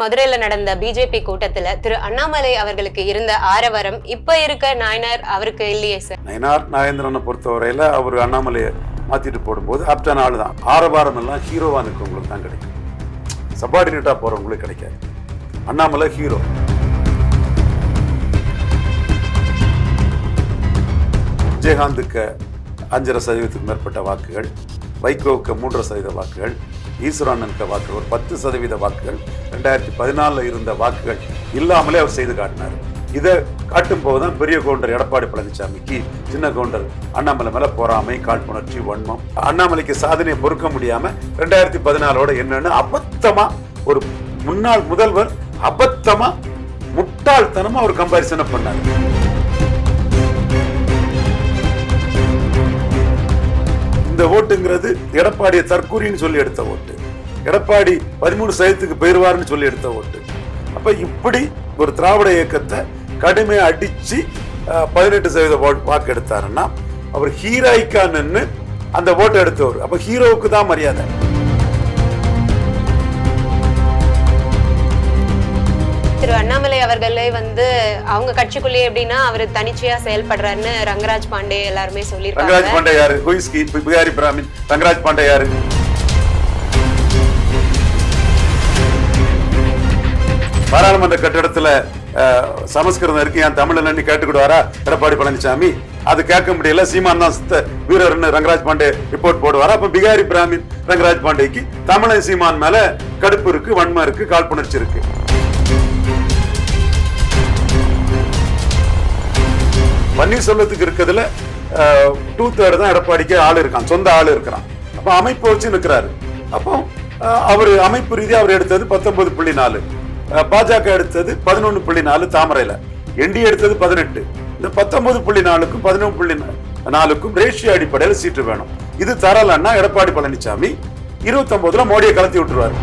மதுரையில நடந்த பிஜேபி கூட்டத்துல திரு அண்ணாமலை அவர்களுக்கு இருந்த ஆரவாரம் இப்ப இருக்க நாயனார் அவருக்கு இல்லையே சார். நயனார் நாகேந்திரனை பொறுத்தவரையில அவர் அண்ணாமலையை மாத்திட்டு போடும்போது ஆப்டான ஆள் தான். ஆரவாரம் எல்லாம் ஹீரோவா இருக்கவங்களுக்கு தான் கிடைக்கும், சபார்டினேட்டா போறவங்களுக்கு கிடைக்காது. அண்ணாமலை ஹீரோ. விஜயகாந்துக்கு 5.5% மேற்பட்ட வாக்குகள், வைகோவுக்கு 3% வாக்குகள், ஈஸ்வரனுக்கு வாக்குகள் ஒரு 10% வாக்குகள், 2014 இருந்த வாக்குகள் இல்லாமலே அவர் செய்து காட்டினார். இதை காட்டும் போதுதான் பெரிய கவுண்டர் எடப்பாடி பழனிசாமிக்கு சின்ன கவுண்டர் அண்ணாமலை மேல பொறாமை, காழ்ப்புணர்ச்சி, வன்மம். அண்ணாமலைக்கு சாதனையை பொறுக்க முடியாம 2014 என்னன்னு அபத்தமா ஒரு முன்னாள் முதல்வர் அபத்தமா முட்டாள்தனமா ஒரு கம்பாரிசனை பண்ணார். இந்த ஓட்டுங்கிறது எடப்பாடியை தற்கூரின்னு சொல்லி எடுத்த ஓட்டு, எடப்பாடி 13% போயிருவார்னு சொல்லி எடுத்த ஓட்டு. அப்ப இப்படி ஒரு திராவிட இயக்கத்தை கடுமையா அடிச்சு 18% வாக்கு எடுத்தாருன்னா அவர் ஹீரோய்க்கா நின்று அந்த ஓட்டு எடுத்தவர். அப்ப ஹீரோவுக்கு தான் மரியாதை. திரு அண்ணாமலை அவர்களே அவங்க கட்சிக்குள்ளேயே எப்படின்னா அவரு தனிச்சையா செயல்படுறாருன்னு ரங்கராஜ் பாண்டே எல்லாருமே சொல்லிருக்காங்க. ரங்கராஜ் பாண்டே யாரு? குயிஸ்கி பிகாரி பிராமின் ரங்கராஜ் பாண்டே யாரு? பாராளுமன்ற கட்டிடத்துல சமஸ்கிருதம் இருக்கு, என் தமிழ் நன்றி கேட்டுக்கிடுவாரா எடப்பாடி பழனிசாமி? அது கேட்க முடியல. சீமான் தான் வீரர்னு ரங்கராஜ் பாண்டே ரிப்போர்ட் போடுவாரா? அப்ப பிகாரி பிராமின் ரங்கராஜ் பாண்டேக்கு தமிழன் சீமான் மேல கடுப்பு இருக்கு, வன்மம் இருக்கு, காழ்ப்புணர்ச்சி இருக்கு. பன்னீர்செல்வத்துக்கு இருக்கிறதுல 2/3 தான் எடப்பாடிக்கு ஆள் இருக்கான், சொந்த ஆள் இருக்கிறான். அப்ப அமைப்பு வச்சு நிற்கிறாரு. அப்போ அவர் அமைப்பு ரீதியா அவர் எடுத்தது 19.4, பாஜக எடுத்தது 11.4 தாமரையில, என்டிஏ எடுத்தது 18. இந்த 19.4க்கும் 11.4க்கும் ரேஷியோ அடிப்படையில் சீட்டு வேணும். இது தரலன்னா எடப்பாடி பழனிசாமி 29ல மோடியை கலத்தி விட்டுருவாரு.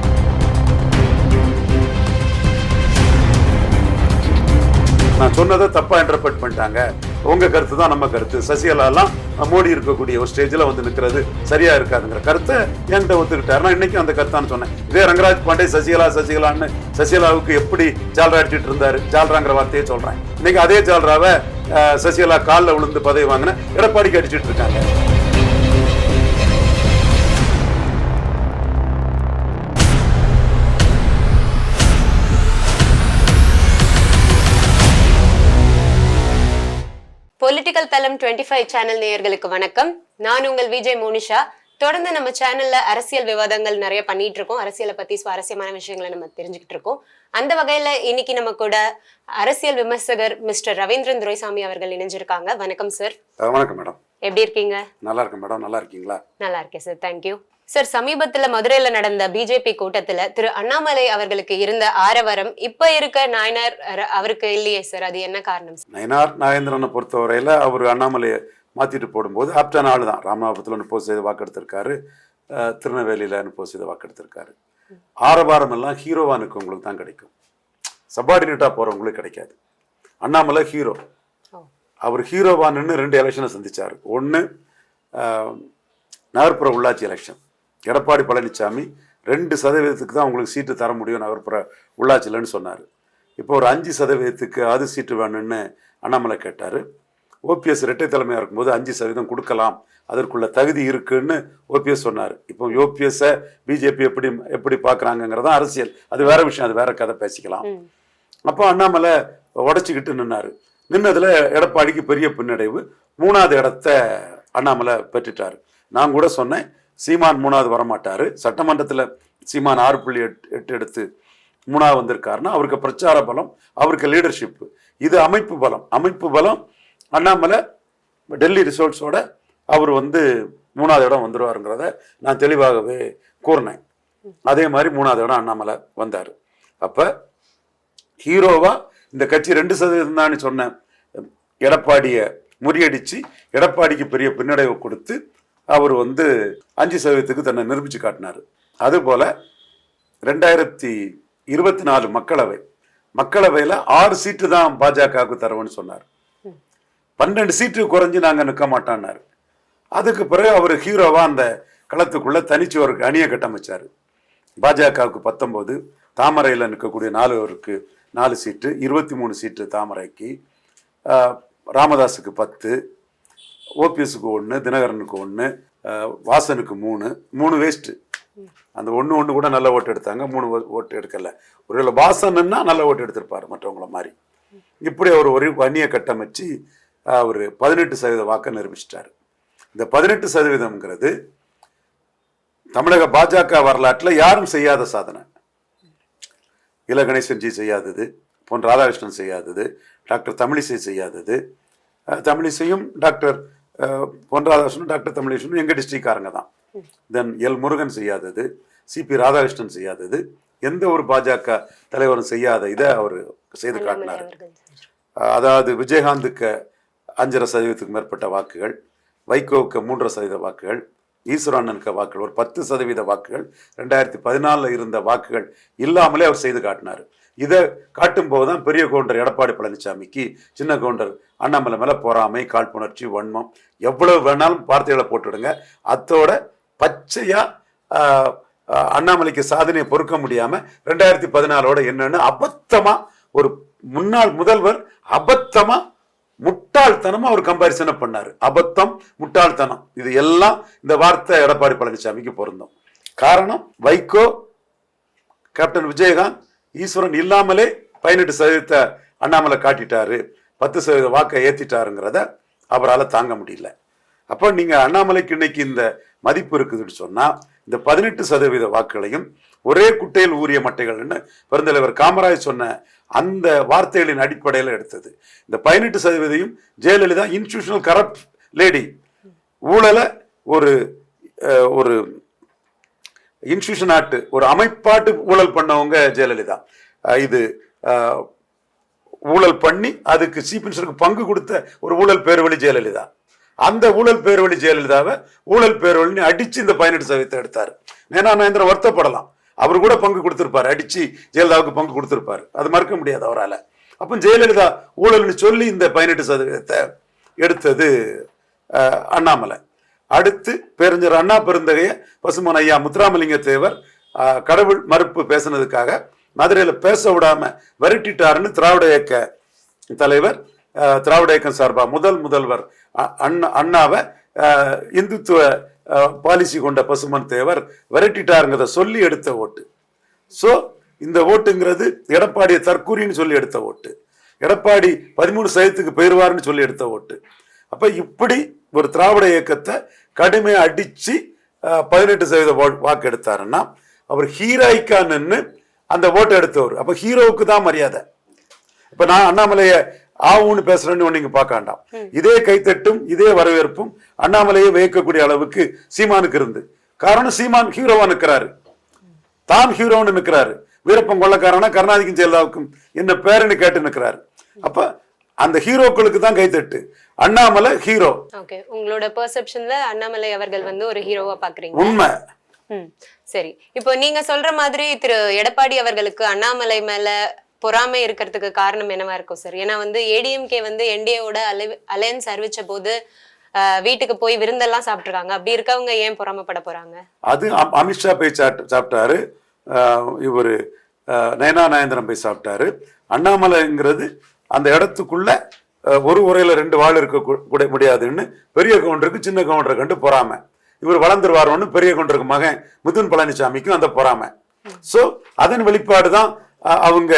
நான் சொன்னதை தப்பா இன்டர்பிரட் பண்ணிட்டாங்க, உங்க கருத்து தான் நம்ம கருத்து, சசிகலா எல்லாம் மோடி இருக்கக்கூடிய ஒரு ஸ்டேஜ்ல நிற்கிறது சரியா இருக்காதுங்கிற கருத்தை என்கிட்ட ஒத்துக்கிட்டாரு. இன்னைக்கு அந்த கருத்தான்னு சொன்னேன். இதே ரங்கராஜ் பாண்டே சசிகலான்னு சசிகலாவுக்கு எப்படி ஜால்ரா அடிச்சுட்டு இருந்தாரு, ஜால்ராங்கிற வார்த்தையே சொல்றேன். இன்னைக்கு அதே ஜால்ராவை சசிகலா காலில் விழுந்து பதவி வாங்கின எடப்பாடிக்கு அடிச்சுட்டு இருக்காங்க. பொலிட்டிக்கல் தளம் 25 சேனல் நேயர்களுக்கு வணக்கம். நான் உங்கள் விஜய் மோனிஷா. தொடர்ந்து நம்ம சேனல்ல அரசியல் விவாதங்கள் நிறைய பண்ணிட்டு இருக்கோம். அரசியலை பத்தி சுவாரஸ்யமான விஷயங்களை நம்ம தெரிஞ்சுக்கிட்டு இருக்கோம். அந்த வகையில இன்னைக்கு நம்ம கூட அரசியல் விமர்சகர் மிஸ்டர் ரவீந்திரன் துரைசாமி அவர்கள் இணைஞ்சிருக்காங்க. வணக்கம் சார். வணக்கம் மேடம். எப்படி இருக்கீங்க? நல்லா இருக்கேன் மேடம். நல்லா இருக்கீங்களா? நல்லா இருக்கேன் சார், தேங்க்யூ சார். சமீபத்துல மதுரையில நடந்த பிஜேபி கூட்டத்துல திரு அண்ணாமலை அவர்களுக்கு இருந்த ஆரவாரம் இப்ப இருக்க நாயனார் அவருக்கு இல்லையே சார், அது என்ன காரணம்? நயனார் நாகேந்திரனை பொறுத்தவரையில அவர் அண்ணாமலையை மாத்திட்டு போடும்போது ஆப்டான ஆள் தான். ராமநாதபுரத்தில் 30% வாக்கு எடுத்திருக்காரு, திருநெல்வேலியில 30% வாக்கு எடுத்திருக்காரு. ஆரவாரம் எல்லாம் ஹீரோவா இருக்கவங்களுக்கு தான் கிடைக்கும், சபார்டினேட்டா போறவங்களுக்கு கிடைக்காது. அண்ணாமலை ஹீரோ. அவர் ஹீரோவா நின்று 2 எலெக்ஷனை சந்திச்சாரு. ஒன்று நகர்ப்புற உள்ளாட்சி எலெக்ஷன். எடப்பாடி பழனிசாமி 2% தான் உங்களுக்கு சீட்டு தர முடியும் நகர்ப்புற உள்ளாட்சியிலன்னு சொன்னார். இப்போ ஒரு 5% அது சீட்டு வேணும்னு அண்ணாமலை கேட்டார். ஓபிஎஸ் இரட்டை தலைமையாக இருக்கும்போது 5% கொடுக்கலாம், அதற்குள்ள தகுதி இருக்குன்னு ஓபிஎஸ் சொன்னார். இப்போ ஓபிஎஸ்ஸை பிஜேபி எப்படி பார்க்குறாங்கிறதான் அரசியல், அது வேற விஷயம், அது வேற கதை, பேசிக்கலாம். அப்போ அண்ணாமலை உடச்சிக்கிட்டு நின்னதுல எடப்பாடிக்கு பெரிய பின்னடைவு. 3வது இடத்த அண்ணாமலை பெற்றுட்டார். நான் கூட சொன்னேன், சீமான் 3வது வரமாட்டாரு. சட்டமன்றத்தில் சீமான் 6.8 எடுத்து 3வது வந்திருக்காருன்னா அவருக்கு பிரச்சார பலம், அவருக்கு லீடர்ஷிப். இது அமைப்பு பலம். அமைப்பு பலம் அண்ணாமலை டெல்லி ரிசல்ட்ஸோட அவர் 3வது இடம் வந்துடுவாருங்கிறத நான் தெளிவாகவே கூறினேன். அதே மாதிரி 3வது இடம் அண்ணாமலை வந்தார். அப்போ ஹீரோவா இந்த கட்சி 2% தான் சொன்ன எடப்பாடியை முறியடிச்சு எடப்பாடிக்கு பெரிய பின்னடைவை கொடுத்து அவர் 5% தன்னை நிரூபிச்சு காட்டினார். அதுபோல 2024 மக்களவையில் 6 சீட்டு தான் பாஜகவுக்கு தருவோன்னு சொன்னார். 12 சீட்டு குறைஞ்சு நாங்கள் நிற்க மாட்டோம்னாரு. அதுக்கு பிறகு அவர் ஹீரோவா அந்த களத்துக்குள்ள தனிச்சு ஒரு அணியை கட்டமைச்சாரு. பாஜகவுக்கு 19, தாமரையில் நிற்கக்கூடிய 4 பேருக்கு 4 சீட்டு, 23 சீட்டு தாமரைக்கு, ராமதாஸுக்கு 10, ஓபிஎஸ்க்கு 1, தினகரனுக்கு 1, வாசனுக்கு 3 வேஸ்ட்டு. அந்த ஒன்று கூட நல்ல ஓட்டு எடுத்தாங்க, 3 ஓட்டு எடுக்கல. ஒருவேளை வாசன்னா நல்ல ஓட்டு எடுத்திருப்பார் மற்றவங்கள மாதிரி. இப்படி அவர் ஒரு அணியை கட்டமைச்சு அவர் 18% வாக்கை நிரூபிச்சிட்டார். இந்த 18%ங்கிறது தமிழக பாஜக வரலாற்றில் யாரும் செய்யாத சாதனை. இல Ganesan G செய்யாதது, Pon Radhakrishnan செய்யாதது, doctor Tamilisai செய்யாதது. தமிழிசையும் doctor Pon Radhakrishnan, doctor தமிழிசையும் எங்கள் டிஸ்ட்ரிக்ட்காரங்க தான். தென் எல் முருகன் செய்யாதது, சிபி ராதாகிருஷ்ணன் செய்யாதது, எந்த ஒரு பாஜக தலைவரும் செய்யாத இதை அவர் செய்து காட்டினார். அதாவது விஜயகாந்துக்கு 5.5% மேற்பட்ட வாக்குகள், வைகோவுக்கு 3% வாக்குகள், ஈஸ்வரண்ணனுக்கு வாக்குகள் ஒரு 10% வாக்குகள், 2014 இருந்த வாக்குகள் இல்லாமலே அவர் செய்து காட்டினார். இதை காட்டும் போதுதான் பெரிய கவுண்டர் எடப்பாடி பழனிசாமிக்கு சின்ன கவுண்டர் அண்ணாமலை மேல பொறாமை, காழ்ப்புணர்ச்சி, வன்மம் எவ்வளவு வேணாலும் வார்த்தைகளை போட்டுடுங்க, அத்தோட பச்சையா அண்ணாமலைக்கு சாதனையை பொறுக்க முடியாம 2014ஓட என்னன்னு அபத்தமா ஒரு முன்னாள் முதல்வர் அபத்தமா முட்டாள்தனமா அவர் கம்பாரிசனை பண்ணாரு. அபத்தம், முட்டாள்தனம், இது எல்லாம் இந்த வார்த்தை எடப்பாடி பழனிசாமிக்கு பொருந்தும். காரணம், வைகோ, கேப்டன் விஜயகாந்த், ஈஸ்வரன் இல்லாமலே 18% அண்ணாமலை காட்டிட்டாரு, 10% வாக்கை ஏத்திட்டாருங்கிறத அவரால் தாங்க முடியல. அப்போ நீங்க அண்ணாமலைக்கு இன்னைக்கு இந்த மதிப்பு இருக்குதுன்னு சொன்னா இந்த 18% வாக்குகளையும் ஒரே குட்டையில் ஊறிய மட்டைகள்னு பெருந்தலைவர் காமராஜ் சொன்ன அந்த வார்த்தைகளின் அடிப்படையில் எடுத்தது. இந்த 18% ஜெயலலிதா இன்ஸ்டிடியூஷனல் கரப்ட் லேடி, ஊழலை ஒரு ஒரு இன்ஸ்டிடியூஷன் ஆக்ட், ஒரு அமைப்பாட்டு ஊழல் பண்ணவங்க ஜெயலலிதா. இது ஊழல் பண்ணி அதுக்கு சீஃப் மினிஸ்டருக்கு பங்கு கொடுத்த ஒரு ஊழல் பேர்வழி ஜெயலலிதா. அந்த ஊழல் பேர்வழி ஜெயலலிதாவை ஊழல் பேர்வழி அடிச்சு இந்த 18% எடுத்தார். நேனா நாயந்திரன் வருத்தப்படலாம், அவர் கூட பங்கு கொடுத்திருப்பாரு, அடிச்சு ஜெயலலிதாவுக்கு பங்கு கொடுத்திருப்பாரு, அது மறுக்க முடியாது அவரால். அப்போ ஜெயலலிதா ஊழல்னு சொல்லி இந்த 18% எடுத்தது அண்ணாமலை. அடுத்து பேரறிஞர் அண்ணா பெருந்தகைய பசுமன் ஐயா முத்துராமலிங்க தேவர் கடவுள் மறுப்பு பேசினதுக்காக மதுரையில் பேச விடாம விரட்டிட்டாருன்னு திராவிட இயக்க தலைவர், திராவிட இயக்கம் சார்பா முதல்வர் அண்ணாவை இந்துத்துவ பாலிசி கொண்ட பசுமன் தேவர் விரட்டிட்டாருங்கிறத சொல்லி எடுத்த ஓட்டு. ஸோ இந்த ஓட்டுங்கிறது எடப்பாடியை தற்கூரின்னு சொல்லி எடுத்த ஓட்டு, எடப்பாடி 13% போயிருவாருன்னு சொல்லி எடுத்த ஓட்டு. அப்ப இப்படி ஒரு திராவிட இயக்கத்தை கடுமையாக அடிச்சு 18% வாக்கு எடுத்தாருன்னா அவர் ஹீரோய்க்கா நின்று அந்த ஓட்டை எடுத்தவர். அப்ப ஹீரோவுக்கு தான் மரியாதை. இப்ப நான் அண்ணாமலையை ஆவுன்னு பேசுறேன்னு நீங்க பார்க்க வேண்டாம். இதே கைத்தட்டும் இதே வரவேற்பும் அண்ணாமலையை வைக்கக்கூடிய அளவுக்கு சீமானுக்கு இருந்து. காரணம், சீமான் ஹீரோவா நிற்கிறாரு, தான் ஹீரோன்னு நிற்கிறாரு. வீரப்பன் கொள்ளக்காரனா கருணாநிதிக்கும் ஜெயலலிதாவுக்கும் என்ன பேருன்னு கேட்டு நிற்கிறாரு. அப்ப அந்த ஹீரோக்களுக்கு தான் கைத்தட்டு. அண்ணாமலை ஹீரோ. உங்களோட பெர்செப்ஷன்ல அண்ணாமலை அவர்கள் வந்து ஒரு ஹீரோவா பாக்குறீங்க? உண்மை. சரி, இப்போ நீங்க சொல்ற மாதிரி திரு எடப்பாடி அவர்களுக்கு அண்ணாமலை மேல பொறாமை இருக்கிறதுக்கு காரணம் என்னவா இருக்கும் சார்? ஏன்னா வந்து ஏடிஎம்கே வந்து என்டிஏவோட அலையன்ஸ் அறிவிச்ச போது வீட்டுக்கு போய் விருந்தெல்லாம் சாப்பிட்டுருக்காங்க. அப்படி இருக்கவங்க ஏன் பொறாமப்பட போறாங்க? அது அமித்ஷா போய் சாப்பிட்டாரு, இவர் நயனா நாயந்திரன் போய் சாப்பிட்டாரு. அண்ணாமலைங்கிறது அந்த இடத்துக்குள்ள ஒரு உரையில 2 வாள் இருக்க கூட முடியாதுன்னு பெரிய கவுண்டருக்கு சின்ன கவுண்டரை கண்டு பொறாமை. இவர் வளர்ந்துருவாரோன்னு பெரிய கவுண்டருக்கு மகன் மிதுன் பழனிசாமிக்கும் அந்த பொறாமை. ஸோ அதன் வெளிப்பாடு தான் அவங்க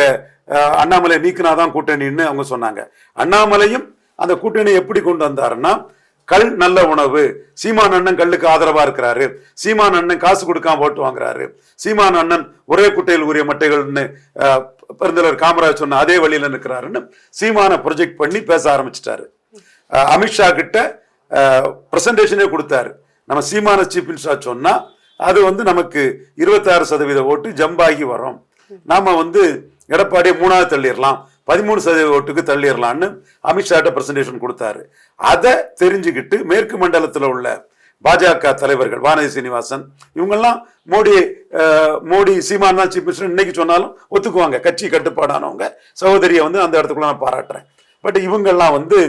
அண்ணாமலை நீக்கினாதான் கூட்டணின்னு அவங்க சொன்னாங்க. அண்ணாமலையும் அந்த கூட்டணியை எப்படி கொண்டு வந்தாருன்னா, கல் நல்ல உணவு, சீமான் அண்ணன் கல்லுக்கு ஆதரவா இருக்கிறாரு, சீமான் அண்ணன் காசு கொடுக்காம ஓட்டு வாங்குறாரு, சீமான் அண்ணன் ஒரே குட்டையில் உரிய மட்டைகள்னு பெருந்தலைவர் காமராஜ் சொன்ன அதே வழியில நிற்கிறாருன்னு சீமான ப்ரொஜெக்ட் பண்ணி பேச ஆரம்பிச்சிட்டாரு. அமித்ஷா கிட்ட பிரசன்டேஷனே கொடுத்தாரு. நம்ம சீமான சீஃப் மினிஸ்டர் சொன்னா அது வந்து நமக்கு 26% ஓட்டு ஜம்பாகி வரும், நாம வந்து எடப்பாடியை 3ஆவது தள்ளிடலாம், 13% ஓட்டுக்கு தள்ளிடலான்னு அமித்ஷாட்ட பிரசன்டேஷன் கொடுத்தாரு. அதை தெரிஞ்சுக்கிட்டு மேற்கு மண்டலத்தில் உள்ள பாஜக தலைவர்கள் வானதி சீனிவாசன் இவங்கெல்லாம் மோடி சீமான் தான் சீஃப் மினிஸ்டர் இன்னைக்கு சொன்னாலும் ஒத்துக்குவாங்க, கட்சி கட்டுப்பாடானவங்க, சகோதரியை வந்து அந்த இடத்துக்குள்ள நான் பாராட்டுறேன். பட் இவங்கெல்லாம் வந்து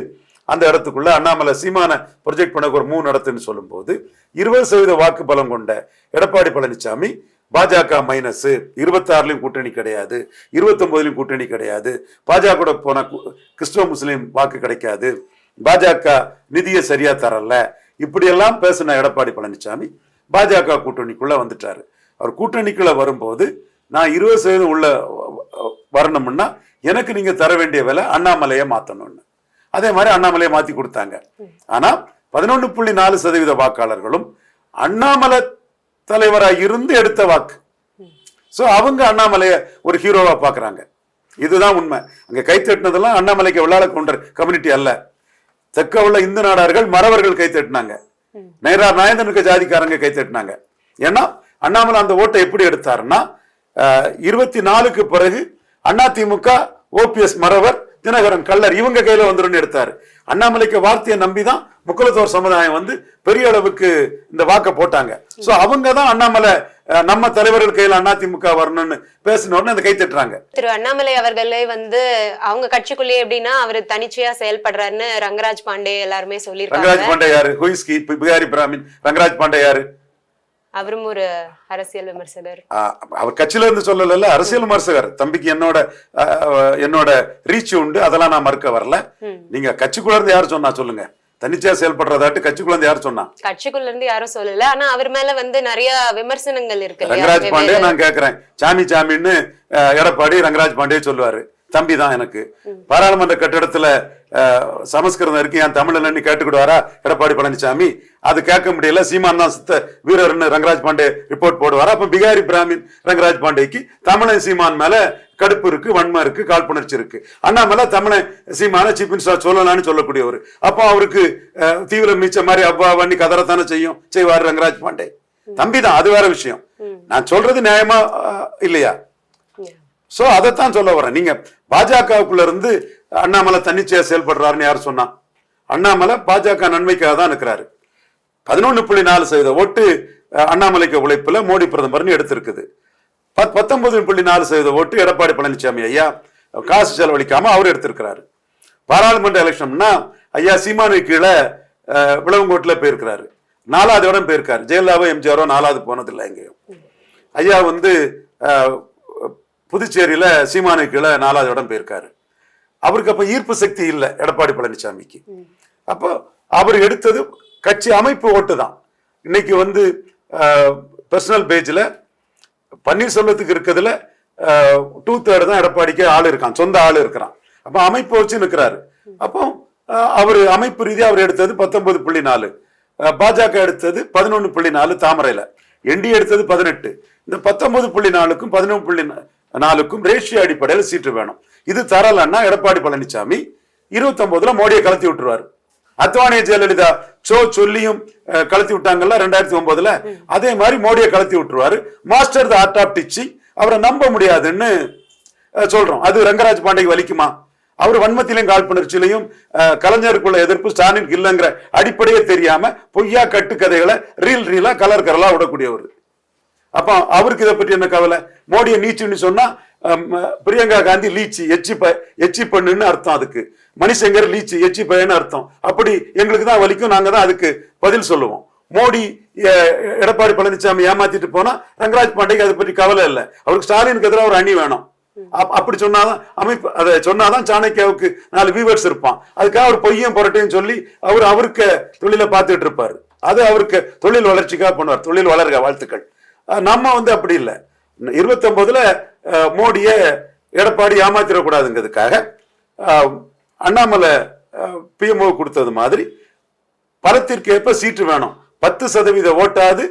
அந்த இடத்துக்குள்ள அண்ணாமலை சீமான ப்ரொஜெக்ட் பண்ண ஒரு 3 இடத்துன்னு சொல்லும் போது 20% வாக்கு பலம் கொண்ட எடப்பாடி பழனிசாமி பாஜக மைனஸ், 26லயும் கூட்டணி கிடையாது, 29லயும் கூட்டணி கிடையாது, பாஜக கூட போன கிறிஸ்துவ முஸ்லீம் வாக்கு கிடைக்காது, பாஜக நிதியை சரியா தரல, இப்படியெல்லாம் பேசின எடப்பாடி பழனிசாமி பாஜக கூட்டணிக்குள்ள வந்துட்டாரு. அவர் கூட்டணிக்குள்ள வரும்போது நான் 20% உள்ள வரணும்னா எனக்கு நீங்க தர வேண்டிய விலை அண்ணாமலையை மாத்தணும்னு. அதே மாதிரி அண்ணாமலையை மாத்தி கொடுத்தாங்க. ஆனா 11.4% வாக்காளர்களும் அண்ணாமலை தலைவராக இருந்து எடுத்த வாக்கு. சோ அவங்க அண்ணாமலைய ஒரு ஹீரோவா பாக்குறாங்க. இதுதான் உண்மை. அங்க கைத்தட்டினதெல்லாம் அண்ணாமலைக்கு விளையாட கொண்ட கம்யூனிட்டி அல்ல. தெற்க உள்ள இந்து நாடார்கள் மறவர்கள் கைத்தட்டினாங்க, நயந்தனுக்கு ஜாதிக்காரங்க கைத்தட்டினாங்க. ஏன்னா அண்ணாமலை அந்த ஓட்டை எப்படி எடுத்தாருன்னா 24க்கு பிறகு அதிமுக ஓபிஎஸ் மறவர் தினகரன் கள்ளர் இவங்க கையில வந்துடும் எடுத்தாரு. அண்ணாமலைக்கு வார்த்தையை நம்பிதான் முக்குலத்தோர் சமுதாயம் வந்து பெரிய அளவுக்கு இந்த வாக்க போட்டாங்க. சோ அவங்க தான் அண்ணாமலை நம்ம தலைவர்கள் கையில அதிமுக வரணும்னு பேசின உடனே அந்த கை தட்டுறாங்க. திரு அண்ணாமலை அவர்களே வந்து அவங்க கட்சிக்குள்ளேயே எப்படின்னா அவரு தனிச்சையா செயல்படுறாருன்னு ரங்கராஜ் பாண்டே எல்லாருமே சொல்லிருக்காங்க. ரங்கராஜ் பாண்டே யாரு? ஹுயிஸ்கி பிகாரி பிராமின். ரங்கராஜ் பாண்டே யாரு? அவரும் ஒரு அரசியல் விமர்சகர். அவர் கட்சியில இருந்து சொல்லல, அரசியல் விமர்சகர். தம்பிக்கு என்னோட ரீச் உண்டு, அதெல்லாம் நான் மறுக்க வரல. நீங்க கட்சிக்குள்ள இருந்து யாரு சொன்னா சொல்லுங்க? தனிச்சையா செயல்படுறதாட்டு கட்சிக்குள்ள இருந்து யாரு சொன்னா? கட்சிக்குள்ள இருந்து யாரும் சொல்லல. ஆனா அவர் மேல வந்து நிறைய விமர்சனங்கள் இருக்கு. ரங்கராஜ் பாண்டே நான் கேக்குறேன், சாமின்னு எடப்பாடி ரங்கராஜ் பாண்டே சொல்லுவாரு. தம்பி தான் எனக்கு. பாராளுமன்ற கட்டிடத்துல சமஸ்கிருதம் இருக்கு, என் தமிழ்ல கேட்டுக்கிடுவாரா எடப்பாடி பழனிசாமி? அது கேட்க முடியல, சீமான் தான் சித்த வீரர்னு ரங்கராஜ் பாண்டே ரிப்போர்ட் போடுவாரா? அப்ப பிகாரி பிராமின் ரங்கராஜ் பாண்டேக்கு தமிழன் சீமான் மேல கடுப்பு இருக்கு, வன்மை இருக்கு, காழ்ப்புணர்ச்சி இருக்கு. அண்ணாமலை தமிழன் சீமான சீஃப் மினிஸ்டர் சொல்லலாம்னு சொல்லக்கூடியவர். அப்போ அவருக்கு தீவிர மீச்ச மாதிரி அவ்வா வண்ணி கதறத்தானே செய்வாரு ரங்கராஜ் பாண்டே. தம்பி தான், அது வேற விஷயம். நான் சொல்றது நியாயமா இல்லையா? சோ அதைத்தான் சொல்ல வரேன். நீங்க பாஜகவுக்குள்ள இருந்து அண்ணாமலை தன்னிச்சையா செயல்படுறாருன்னு யார் சொன்னா? அண்ணாமலை பாஜக நன்மைக்காக தான் இருக்கிறாரு. 11.4% ஓட்டு அண்ணாமலைக்கு உழைப்புல மோடி பிரதமர்னு எடுத்திருக்குது. 19.4% ஓட்டு எடப்பாடி பழனிசாமி ஐயா காசு செலவழிக்காம அவர் எடுத்திருக்கிறாரு. பாராளுமன்ற எலெக்ஷன்னா ஐயா சீமானு கீழே விளவங்கோட்டில் போயிருக்கிறாரு, 4வது இடம் போயிருக்காரு. ஜெயலலிதாவோ எம்ஜிஆரோ 4வது போனதில்லை எங்கேயும். ஐயா வந்து புதுச்சேரியில சீமானு கீழே 4வது இடம் போயிருக்காரு. அவருக்கு அப்ப ஈர்ப்பு சக்தி இல்லை எடப்பாடி பழனிசாமிக்கு. அப்போ அவர் எடுத்தது கட்சி அமைப்பு ஓட்டு தான். இன்னைக்கு வந்து பர்சனல் பேஜ்ல பன்னீர்செல்வத்துக்கு இருக்கிறதுல 2/3 தான் எடப்பாடிக்கு ஆள் இருக்கான், சொந்த ஆள் இருக்கிறான். அப்ப அமைப்பு வச்சு நிற்கிறாரு. அப்போ அவர் அமைப்பு ரீதியா அவர் எடுத்தது 19.4, பாஜக எடுத்தது 11.4 தாமரையில, என்டிஏ எடுத்தது 18. இந்த 19.4க்கும் 11.4க்கும் ரேஷியோ அடிப்படையில் சீட்டு வேணும். இது தரலன்னா எடப்பாடி பழனிசாமி 29ல மோடியை கலத்தி விட்டுருவாரு. அத்வானிய ஜெயலலிதா சொல்லியும் கலத்தி விட்டாங்கல்ல 2009ல, அதே மாதிரி மோடியை கலத்தி விட்டுருவாரு. Master the art of teaching, அவரை நம்ப முடியாதுன்னு சொல்றோம். அது ரங்கராஜ் பாண்டேக்கு வலிக்குமா? அவர் வன்மத்திலையும் காழ்ப்புணர்ச்சியிலையும் கலைஞருக்குள்ள எதிர்ப்பு ஸ்டாலினுக்கு இல்லைங்கிற அடிப்படையே தெரியாம பொய்யா கட்டுக்கதைகளை ரீலா கலர்களா விடக்கூடியவர். அப்ப அவருக்கு இதை பற்றி என்ன கவலை? மோடியை நீச்சுன்னு சொன்னா பிரியங்கா காந்தி லீச்சி எச்சி பண்ணுன்னு அர்த்தம், அதுக்கு மணிசங்கர் லீச்சி எச்சி பையன்னு அர்த்தம். அப்படி எங்களுக்கு தான் வலிக்கும், நாங்க தான் அதுக்கு பதில் சொல்லுவோம். மோடி எடப்பாடி பழனிசாமி ஏமாத்திட்டு போனா ரங்கராஜ் பாண்டேக்கு அதை பற்றி கவலை இல்லை. அவருக்கு ஸ்டாலினுக்கு எதிராக ஒரு அணி வேணும். அப்படி சொன்னாதான் அமைப்பு, அதை சொன்னாதான் சாணக்கியாவுக்கு 4 வியூவர்ஸ் இருப்பான். அதுக்காக ஒரு பொய்யும் புரட்டையும் சொல்லி அவருக்கு தொழிலை பார்த்துட்டு இருப்பாரு. அது அவருக்கு தொழில் வளர்ச்சிக்காக பண்ணுவார். தொழில் வளர்க, வாழ்த்துக்கள். நம்ம வந்து அப்படி இல்லை. 29ல மோடிய எடப்பாடி ஏமாத்திடக்கூடாதுங்கிறதுக்காக அண்ணாமலை பிஎம்ஓ கொடுத்தது மாதிரி பலத்திற்கு ஏற்ப சீட்டு வேணும். 10% ஓட்டாது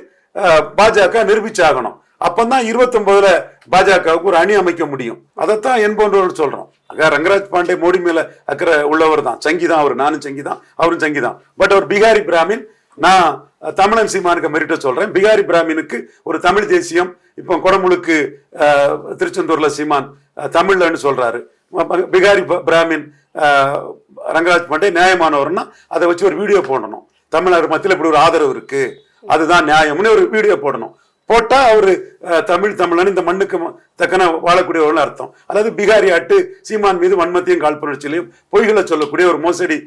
பாஜக நிரூபிச்சாகணும். அப்பதான் 29ல பாஜகவுக்கு ஒரு அணி அமைக்க முடியும். அதைத்தான் என் போன்றவர்கள் சொல்றோம். ரங்கராஜ் பாண்டே மோடி மேல அக்கறை உள்ளவர் தான், சங்கிதான் அவர். நானும் சங்கிதான், அவரும் சங்கிதான். பட் அவர் பிகாரி பிராமின். நான் தமிழன் சீமானுக்கு மெரிட்ட சொல்றேன். பிகாரி பிராமினுக்கு ஒரு தமிழ் தேசியம். இப்போ குடமுழுக்கு திருச்செந்தூர்ல சீமான் தமிழ்லன்னு சொல்றாரு. பிகாரி பிராமின் ரங்கராஜ் பாண்டே நியாயமானவர்னா அதை வச்சு ஒரு வீடியோ போடணும். தமிழர் மத்தியில் இப்படி ஒரு ஆதரவு இருக்கு, அதுதான் நியாயம்னு ஒரு வீடியோ போடணும். போட்டா அவரு தமிழன், இந்த மண்ணுக்கு தக்கன வாழக்கூடியவர்கள் அர்த்தம். அதாவது பிகாரி ஆட்டு சீமான் மீது வன்மத்தையும் காழ்ப்புணர்ச்சியிலையும் பொய்களை சொல்லக்கூடிய ஒரு மோசடி